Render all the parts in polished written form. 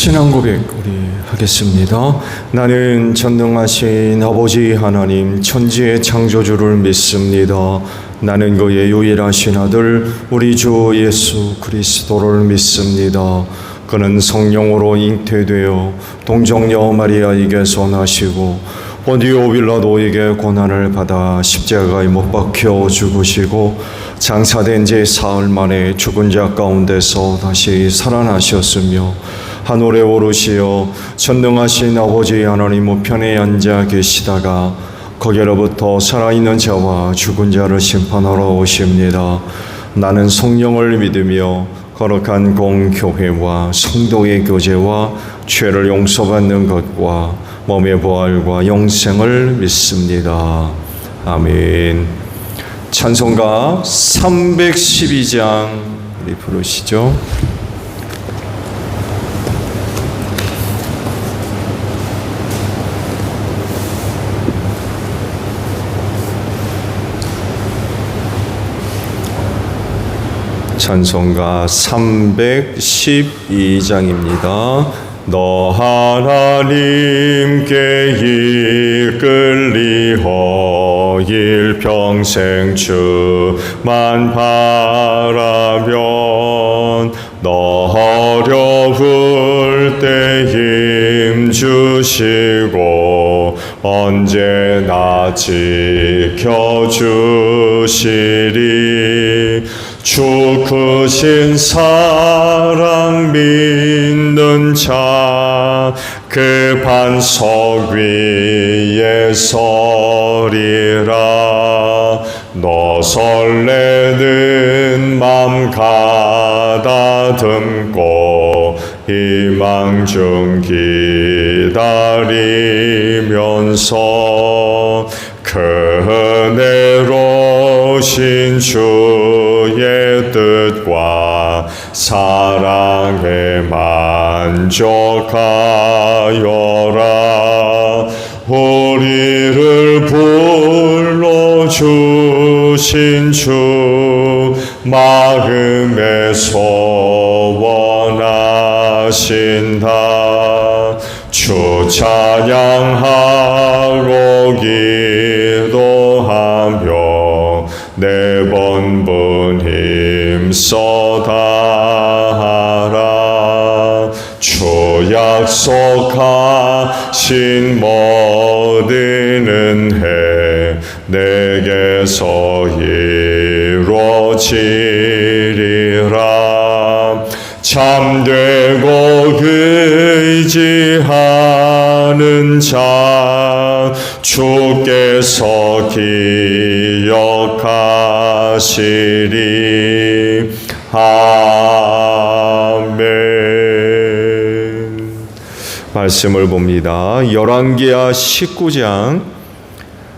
신앙 고백 우리 하겠습니다. 나는 전능하신 아버지 하나님 천지의 창조주를 믿습니다. 나는 그의 유일하신 아들 우리 주 예수 그리스도를 믿습니다. 그는 성령으로 잉태되어 동정녀 마리아에게서 나시고 본디오 빌라도에게 고난을 받아 십자가에 못 박혀 죽으시고 장사된 지 사흘 만에 죽은 자 가운데서 다시 살아나셨으며 하늘에 오르시어 전능하신 아버지 하나님 우편에 앉아 계시다가 거기로부터 살아있는 자와 죽은 자를 심판하러 오십니다. 나는 성령을 믿으며 거룩한 공교회와 성도의 교제와 죄를 용서받는 것과 몸의 부활과 영생을 믿습니다. 아멘. 찬송가 312장 우리 부르시죠. 찬송가 312장입니다. 너 하나님께 이끌리어 일평생 주만 바라면 너 어려울 때 힘 주시고 언제나 지켜주시리. 주 크신 사랑 믿는 자 그 반석 위에 서리라. 너 설레는 맘 가다듬고 희망 중 기다리면서 그 은혜로우신 주의 뜻과 사랑에 만족하여라. 우리를 불러주신 주 마음에 소원하신다. 주 찬양하고 기도하며 네 번분 힘써 다하라. 주 약속하신 모든 은혜 내게서 이루어지리라. 참되고 의지하는 자 주께서 기억하시리. 아멘. 말씀을 봅니다. 열왕기하 19장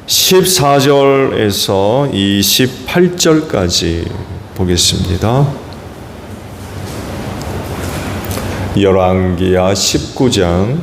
14절에서 28절까지 보겠습니다. 열왕기하 19장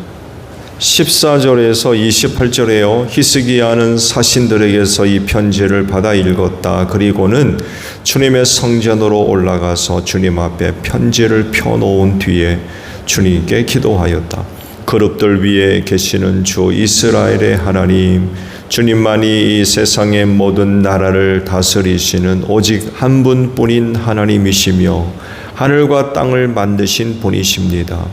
14절에서 28절에요. 히스기야는 사신들에게서 이 편지를 받아 읽었다. 그리고는 주님의 성전으로 올라가서 주님 앞에 편지를 펴놓은 뒤에 주님께 기도하였다. 그룹들 위에 계시는 주 이스라엘의 하나님, 주님만이 이 세상의 모든 나라를 다스리시는 오직 한 분뿐인 하나님이시며 하늘과 땅을 만드신 분이십니다.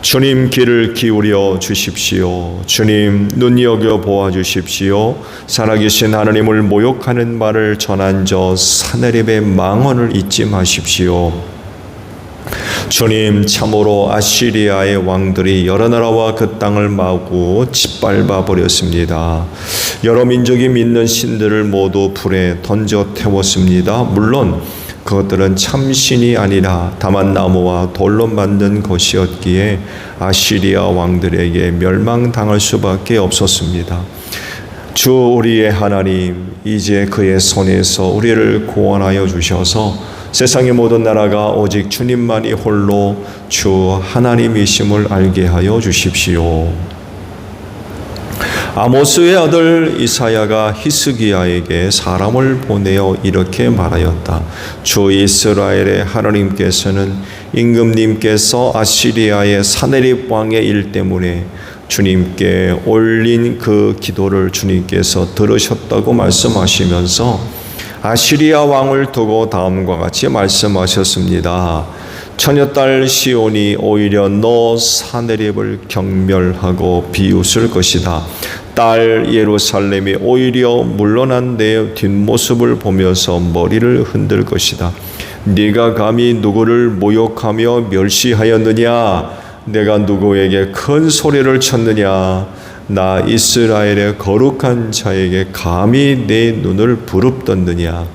주님 귀를 기울여 주십시오. 주님 눈여겨 보아 주십시오. 살아계신 하나님을 모욕하는 말을 전한 저 사내립의 망언을 잊지 마십시오. 주님, 참으로 아시리아의 왕들이 여러 나라와 그 땅을 마구 짓밟아 버렸습니다. 여러 민족이 믿는 신들을 모두 불에 던져 태웠습니다. 물론 그것들은 참신이 아니라 다만 나무와 돌로 만든 것이었기에 아시리아 왕들에게 멸망당할 수밖에 없었습니다. 주 우리의 하나님, 이제 그의 손에서 우리를 구원하여 주셔서 세상의 모든 나라가 오직 주님만이 홀로 주 하나님이심을 알게 하여 주십시오. 아모스의 아들 이사야가 히스기야에게 사람을 보내어 이렇게 말하였다. 주 이스라엘의 하나님께서는 임금님께서 아시리아의 사네립 왕의 일 때문에 주님께 올린 그 기도를 주님께서 들으셨다고 말씀하시면서 아시리아 왕을 두고 다음과 같이 말씀하셨습니다. 처녀딸 시온이 오히려 너 사네립을 경멸하고 비웃을 것이다. 딸 예루살렘이 오히려 물러난 내 뒷모습을 보면서 머리를 흔들 것이다. 네가 감히 누구를 모욕하며 멸시하였느냐? 내가 누구에게 큰 소리를 쳤느냐? 나 이스라엘의 거룩한 자에게 감히 내 눈을 부릅떴느냐?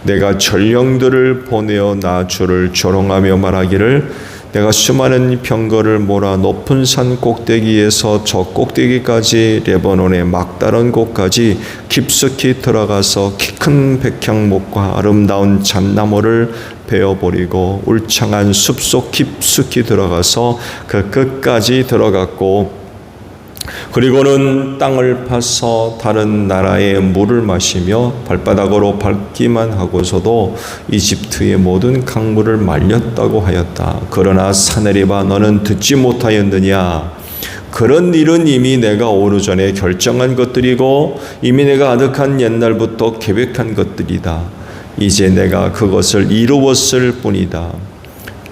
내가 전령들을 보내어 나 주를 조롱하며 말하기를 내가 수많은 병거를 몰아 높은 산 꼭대기에서 저 꼭대기까지 레바논의 막다른 곳까지 깊숙이 들어가서 키 큰 백향목과 아름다운 잣나무를 베어버리고 울창한 숲속 깊숙이 들어가서 그 끝까지 들어갔고 그리고는 땅을 파서 다른 나라의 물을 마시며 발바닥으로 밟기만 하고서도 이집트의 모든 강물을 말렸다고 하였다. 그러나 사네립아 너는 듣지 못하였느냐? 그런 일은 이미 내가 오래전에 결정한 것들이고 이미 내가 아득한 옛날부터 계획한 것들이다. 이제 내가 그것을 이루었을 뿐이다.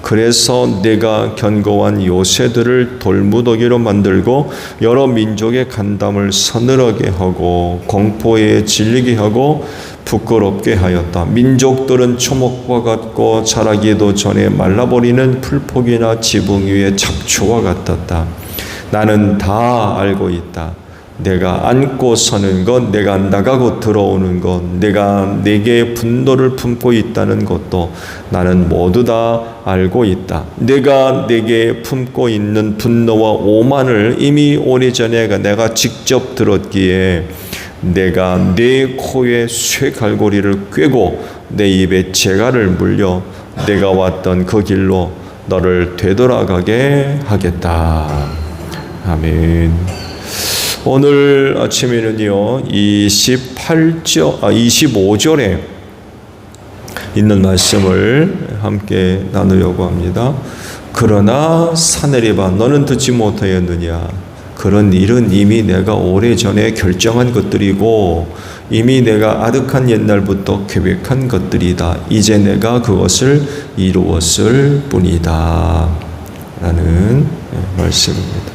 그래서 내가 견고한 요새들을 돌무더기로 만들고 여러 민족의 간담을 서늘하게 하고 공포에 질리게 하고 부끄럽게 하였다. 민족들은 초목과 같고 자라기도 전에 말라버리는 풀포기나 지붕 위의 잡초와 같았다. 나는 다 알고 있다. 내가 앉고 서는 것, 내가 나가고 들어오는 것, 내가 내게 분노를 품고 있다는 것도 나는 모두 다 알고 있다. 내가 내게 품고 있는 분노와 오만을 이미 오래전에 내가 직접 들었기에 내가 내 코에 쇠갈고리를 꿰고 내 입에 재갈을 물려 내가 왔던 그 길로 너를 되돌아가게 하겠다. 아멘. 오늘 아침에는요 25절에 있는 말씀을 함께 나누려고 합니다. 그러나 사네립아 너는 듣지 못하였느냐? 그런 일은 이미 내가 오래전에 결정한 것들이고 이미 내가 아득한 옛날부터 계획한 것들이다. 이제 내가 그것을 이루었을 뿐이다 라는 말씀입니다.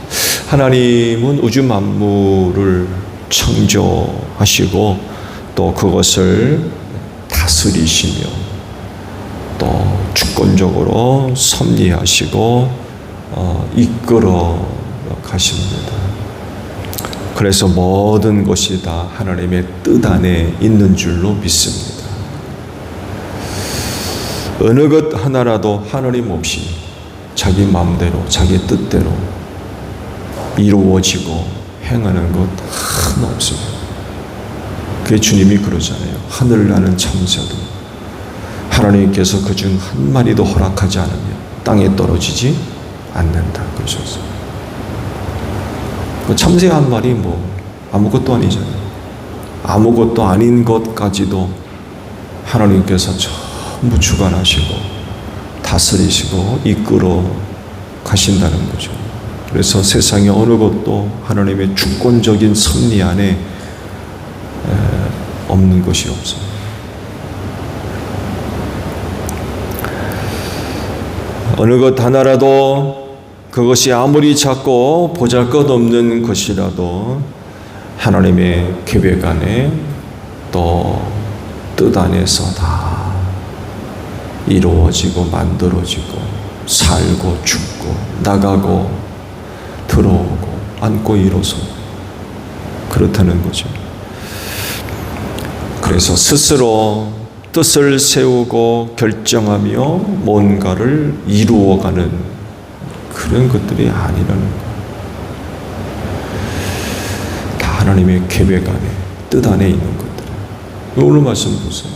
하나님은 우주 만물을 창조하시고 또 그것을 다스리시며 또 주권적으로 섭리하시고 이끌어 가십니다. 그래서 모든 것이 다 하나님의 뜻 안에 있는 줄로 믿습니다. 어느 것 하나라도 하나님 없이 자기 마음대로 자기 뜻대로 이루어지고 행하는 것 하나 없습니다. 그게 주님이 그러잖아요. 하늘 나는 참새도 하나님께서 그중 한 마리도 허락하지 않으면 땅에 떨어지지 않는다 그러셨어요. 그 참새 한 마리 뭐 아무것도 아니잖아요. 아무것도 아닌 것까지도 하나님께서 전부 주관하시고 다스리시고 이끌어 가신다는 거죠. 그래서 세상의 어느 것도 하나님의 주권적인 섭리 안에 없는 것이 없어요. 어느 것 하나라도 그것이 아무리 작고 보잘것없는 것이라도 하나님의 계획 안에 또 뜻 안에서 다 이루어지고 만들어지고 살고 죽고 나가고 들어오고 앉고 일어서고 그렇다는 거죠. 그래서 스스로 뜻을 세우고 결정하며 뭔가를 이루어가는 그런 것들이 아니라는 거예요. 다 하나님의 계획 안에 뜻 안에 있는 것들. 오늘 말씀 보세요.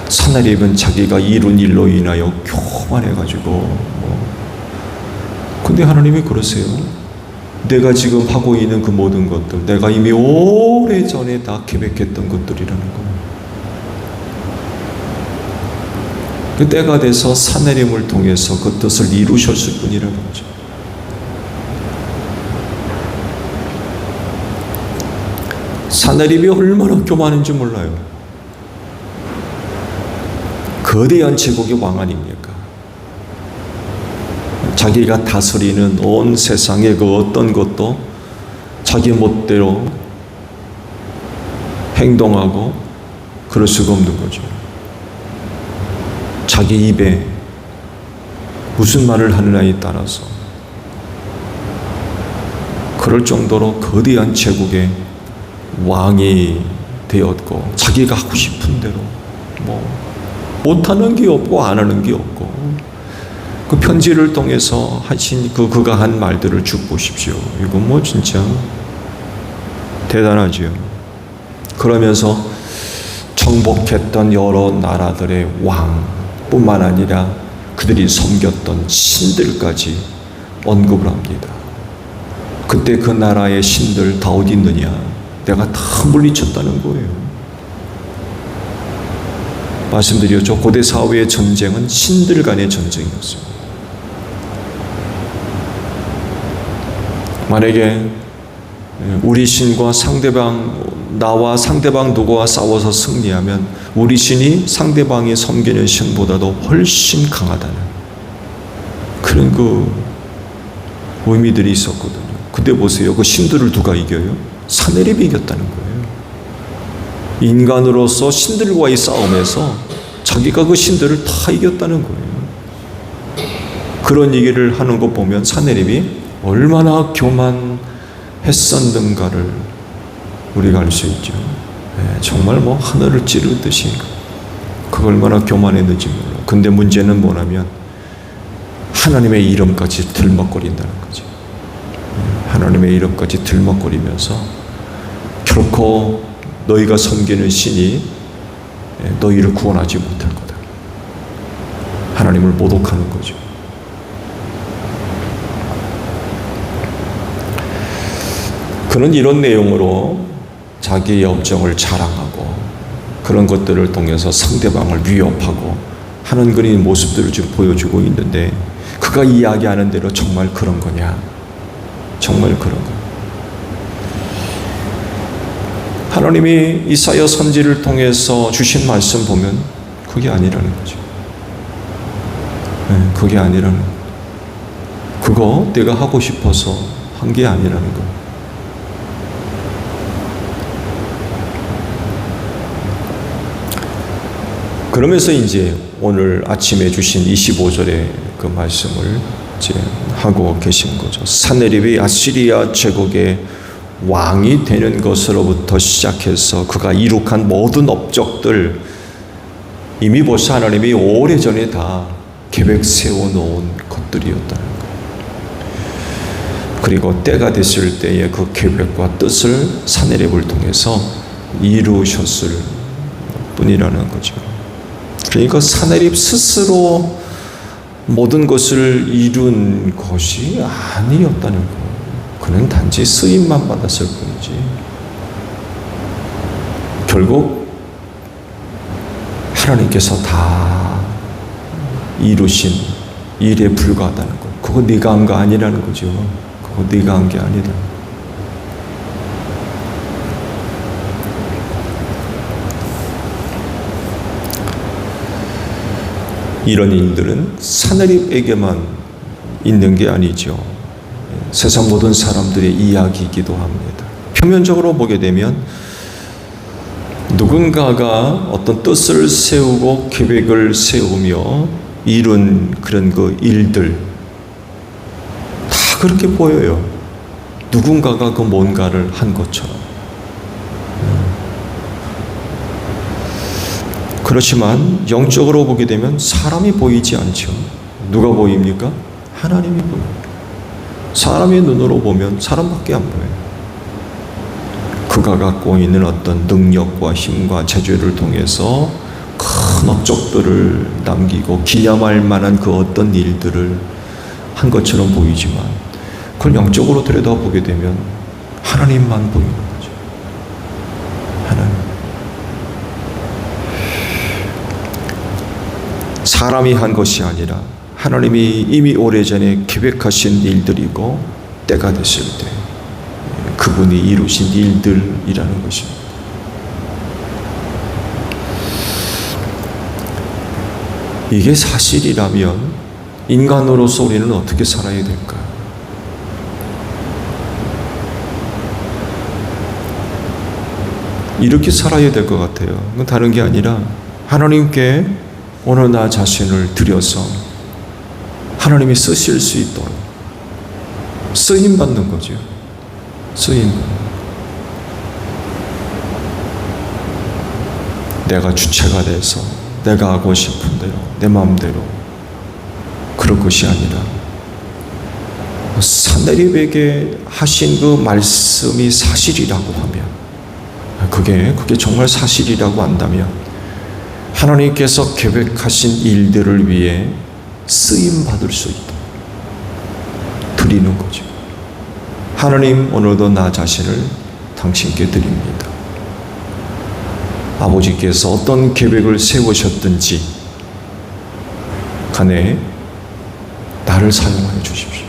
사내립은 자기가 이룬 일로 인하여 교만해가지고 근데 하나님이 그러세요. 내가 지금 하고 있는 그 모든 것들 내가 이미 오래전에 다 계획했던 것들이라는 거예요. 그 때가 돼서 산내림을 통해서 그 뜻을 이루셨을 뿐이라는 거죠. 산내림이 얼마나 교만한지 몰라요. 거대한 제국의 왕 아닙니까? 자기가 다스리는 온 세상의 그 어떤 것도 자기 멋대로 행동하고 그럴 수가 없는 거죠. 자기 입에 무슨 말을 하느냐에 따라서 그럴 정도로 거대한 제국의 왕이 되었고, 자기가 하고 싶은 대로 못하는 게 없고 안 하는 게 없고, 그 편지를 통해서 하신 그가 한 말들을 쭉 보십시오. 이거 진짜 대단하죠. 그러면서 정복했던 여러 나라들의 왕뿐만 아니라 그들이 섬겼던 신들까지 언급을 합니다. 그때 그 나라의 신들 다 어디 있느냐? 내가 다 물리쳤다는 거예요. 말씀드렸죠. 고대 사회의 전쟁은 신들 간의 전쟁이었습니다. 만약에 우리 신과 나와 상대방 누구와 싸워서 승리하면 우리 신이 상대방이 섬기는 신보다도 훨씬 강하다는 그런 그 의미들이 있었거든요. 근데 보세요. 그 신들을 누가 이겨요? 산헤립이 이겼다는 거예요. 인간으로서 신들과의 싸움에서 자기가 그 신들을 다 이겼다는 거예요. 그런 얘기를 하는 거 보면 산헤립이 얼마나 교만했었는가를 우리가 알 수 있죠. 정말 하늘을 찌르듯이 그 얼마나 교만했는지 몰라. 근데 문제는 뭐냐면 하나님의 이름까지 들먹거린다는 거죠. 하나님의 이름까지 들먹거리면서 결코 너희가 섬기는 신이 너희를 구원하지 못할 거다. 하나님을 모독하는 거죠. 그는 이런 내용으로 자기의 업적을 자랑하고 그런 것들을 통해서 상대방을 위협하고 하는 그런 모습들을 지금 보여주고 있는데, 그가 이야기하는 대로 정말 그런 거냐? 정말 그런 거. 하나님이 이사야 선지를 통해서 주신 말씀 보면 그게 아니라는 거죠. 그게 아니라는 거. 그거 내가 하고 싶어서 한 게 아니라는 거. 그러면서 이제 오늘 아침에 주신 25절의 그 말씀을 이제 하고 계신 거죠. 산헤립이 아시리아 제국의 왕이 되는 것으로부터 시작해서 그가 이룩한 모든 업적들, 이미 벌써 하나님이 오래전에 다 계획 세워놓은 것들이었다는 거예요. 그리고 때가 됐을 때에 그 계획과 뜻을 산헤립을 통해서 이루셨을 뿐이라는 거죠. 그러니까 산헤립 스스로 모든 것을 이룬 것이 아니었다는 거예요. 그는 단지 쓰임만 받았을 뿐이지 결국 하나님께서 다 이루신 일에 불과하다는 거. 그거 네가 한 거 아니라는 거죠. 그거 네가 한 게 아니다. 이런 일들은 산헤립에게만 있는 게 아니죠. 세상 모든 사람들의 이야기이기도 합니다. 표면적으로 보게 되면 누군가가 어떤 뜻을 세우고 계획을 세우며 이룬 그런 그 일들 다 그렇게 보여요. 누군가가 그 뭔가를 한 것처럼. 그렇지만 영적으로 보게 되면 사람이 보이지 않죠. 누가 보입니까? 하나님이 보여요. 사람의 눈으로 보면 사람밖에 안 보여요. 그가 갖고 있는 어떤 능력과 힘과 재주를 통해서 큰 업적들을 남기고 기념할 만한 그 어떤 일들을 한 것처럼 보이지만 그걸 영적으로 들여다보게 되면 하나님만 보이는 거죠. 하나님. 사람이 한 것이 아니라 하나님이 이미 오래전에 계획하신 일들이고 때가 됐을 때 그분이 이루신 일들이라는 것입니다. 이게 사실이라면 인간으로서 우리는 어떻게 살아야 될까요? 이렇게 살아야 될 것 같아요. 그건 다른 게 아니라 하나님께 오늘 나 자신을 드려서 하나님이 쓰실 수 있도록 쓰임 받는 거죠. 쓰임. 내가 주체가 돼서 내가 하고 싶은 대로 내 마음대로 그럴 것이 아니라 사내립에게 하신 그 말씀이 사실이라고 하면 그게 정말 사실이라고 한다면 하나님께서 계획하신 일들을 위해 쓰임 받을 수 있도록 드리는 거죠. 하나님, 오늘도 나 자신을 당신께 드립니다. 아버지께서 어떤 계획을 세우셨든지 간에 나를 사용하여 주십시오.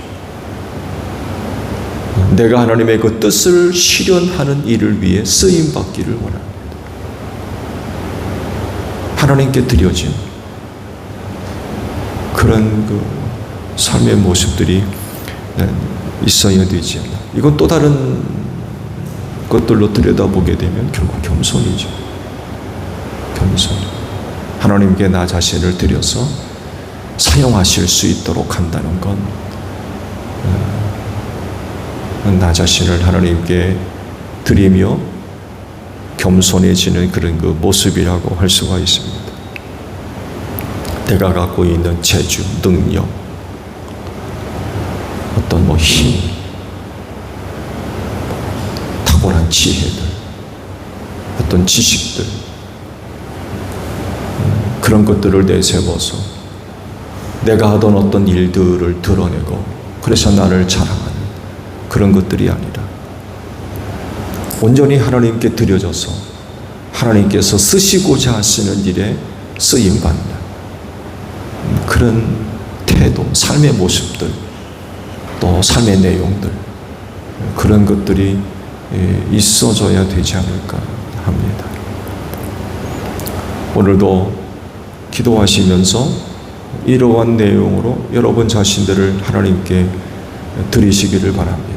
내가 하나님의 그 뜻을 실현하는 일을 위해 쓰임 받기를 원합니다. 하나님께 드려진 그런 그 삶의 모습들이 있어야 되지 않나. 이건 또 다른 것들로 들여다보게 되면 결국 겸손이죠. 겸손. 하나님께 나 자신을 드려서 사용하실 수 있도록 한다는 건 나 자신을 하나님께 드리며 겸손해지는 그런 그 모습이라고 할 수가 있습니다. 내가 갖고 있는 재주, 능력, 어떤 힘, 탁월한 지혜들, 어떤 지식들, 그런 것들을 내세워서 내가 하던 어떤 일들을 드러내고 그래서 나를 자랑하는 그런 것들이 아니라 온전히 하나님께 드려져서 하나님께서 쓰시고자 하시는 일에 쓰임받는 그런 태도, 삶의 모습들, 또 삶의 내용들, 그런 것들이 있어져야 되지 않을까 합니다. 오늘도 기도하시면서 이러한 내용으로 여러분 자신들을 하나님께 드리시기를 바랍니다.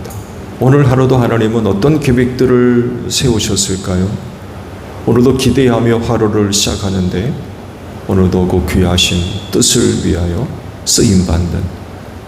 오늘 하루도 하나님은 어떤 계획들을 세우셨을까요? 오늘도 기대하며 하루를 시작하는데 오늘도 그 귀하신 뜻을 위하여 쓰임받는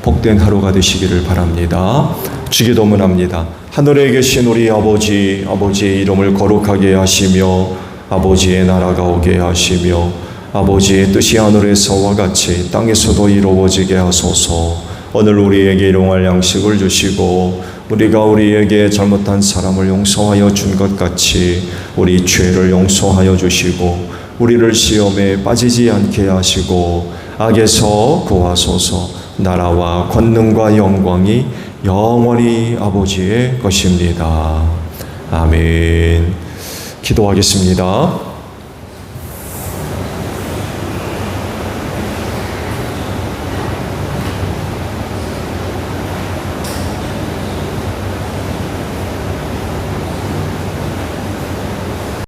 복된 하루가 되시기를 바랍니다. 주기도문합니다. 하늘에 계신 우리 아버지, 아버지의 이름을 거룩하게 하시며 아버지의 나라가 오게 하시며 아버지의 뜻이 하늘에서와 같이 땅에서도 이루어지게 하소서. 오늘 우리에게 일용할 양식을 주시고 우리가 우리에게 잘못한 사람을 용서하여 준 것 같이 우리 죄를 용서하여 주시고 우리를 시험에 빠지지 않게 하시고 악에서 구하소서. 나라와 권능과 영광이 영원히 아버지의 것입니다. 아멘. 기도하겠습니다.